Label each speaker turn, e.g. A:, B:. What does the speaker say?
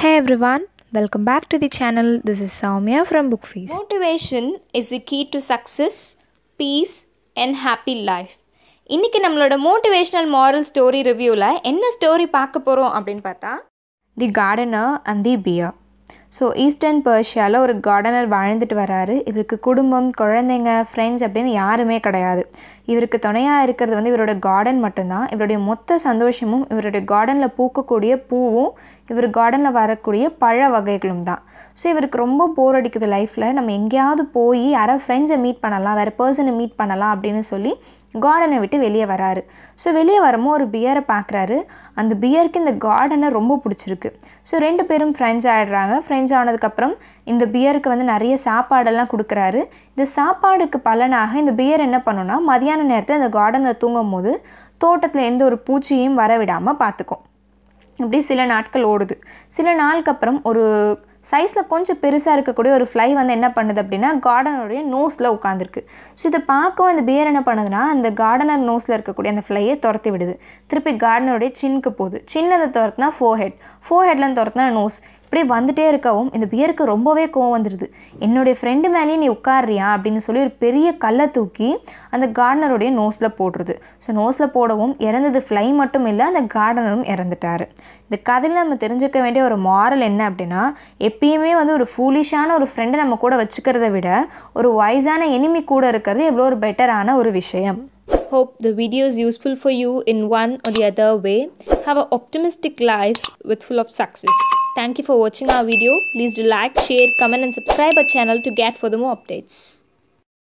A: Hey everyone, welcome back to the channel. This is Soumya from Book Feast.
B: Motivation is the key to success, peace and happy life. இன்னைக்கு நம்மளோட motivational moral story ரிவ்யூவில் என்ன story பார்க்க போகிறோம் அப்படின்னு பார்த்தா
A: The Gardener and the Bear. So eastern பர்ஷியாவில் ஒரு கார்டனர் வாழ்ந்துட்டு வராரு. இவருக்கு குடும்பம், குழந்தைங்க, ஃப்ரெண்ட்ஸ் அப்படின்னு யாருமே கிடையாது. இவருக்கு துணையாக இருக்கிறது வந்து இவரோட கார்டன் மட்டும்தான். இவருடைய மொத்த சந்தோஷமும் இவருடைய கார்டனில் பூக்கக்கூடிய பூவும் இவர் கார்டனில் வரக்கூடிய பழ வகைகளும் தான். ஸோ இவருக்கு ரொம்ப போர் அடிக்குது லைஃப்பில். நம்ம எங்கேயாவது போய் யாராவது ஃப்ரெண்ட்ஸை மீட் பண்ணலாம், வேறு பர்சனை மீட் பண்ணலாம் அப்படின்னு சொல்லி கார்டனை விட்டு வெளியே வராரு. ஸோ வெளியே வரும்போது ஒரு பியரை பார்க்குறாரு. அந்த பியருக்கு இந்த கார்டனை ரொம்ப பிடிச்சிருக்கு. ஸோ ரெண்டு பேரும் ஃப்ரெண்ட்ஸ் ஆகிடுறாங்க. ஃப்ரெண்ட்ஸ் ஆனதுக்கப்புறம் இந்த பியருக்கு வந்து நிறைய சாப்பாடெல்லாம் கொடுக்குறாரு. இந்த சாப்பாடுக்கு பலனாக இந்த பியர் என்ன பண்ணுன்னா, மதியான நேரத்தில் இந்த கார்டனில் தூங்கும் போது தோட்டத்தில் எந்த ஒரு பூச்சியும் வரவிடாமல் பார்த்துக்கும். இப்படி சில நாட்கள் ஓடுது. சில நாளுக்கு அப்புறம் ஒரு சைஸில் கொஞ்சம் பெருசாக இருக்கக்கூடிய ஒரு ஃப்ளை வந்து என்ன பண்ணுது அப்படின்னா, கார்டனருடைய நோஸில் உட்காந்துருக்கு. ஸோ இதை பார்க்கவும் அந்த பியர் என்ன பண்ணுதுன்னா, அந்த கார்டனர் நோஸில் இருக்கக்கூடிய அந்த ஃப்ளையை துரத்தி விடுது. திருப்பி கார்டனருடைய சின்னுக்கு போகுது. சின்னதை துரத்துனா ஃபோர்ஹெட்லேருந்து துரத்துனா நோஸ். இப்படி வந்துட்டே இருக்கவும் இந்த பியருக்கு ரொம்பவே கோவம் வந்துடுது. என்னுடைய ஃப்ரெண்டு மேலேயே நீ உட்காரியா அப்படின்னு சொல்லி ஒரு பெரிய கல்லை தூக்கி அந்த கார்டனருடைய நோஸில் போடுறது. ஸோ நோஸில் போடவும் இறந்தது ஃப்ளை மட்டும் இல்லை, அந்த கார்டனரும் இறந்துட்டார். இந்த கதையில் நம்ம தெரிஞ்சுக்க வேண்டிய ஒரு மாரல் என்ன அப்படின்னா, எப்பயுமே வந்து ஒரு ஃபூலிஷான ஒரு ஃப்ரெண்டை நம்ம கூட வச்சுக்கிறத விட ஒரு வைஸான எனிமி கூட இருக்கிறது எவ்வளோ ஒரு பெட்டரான ஒரு விஷயம்.
B: Hope the video is useful for you in one or the other way. Have an optimistic life with full of success. Thank you for watching our video. Please do like, share, comment and subscribe our channel to get further more updates.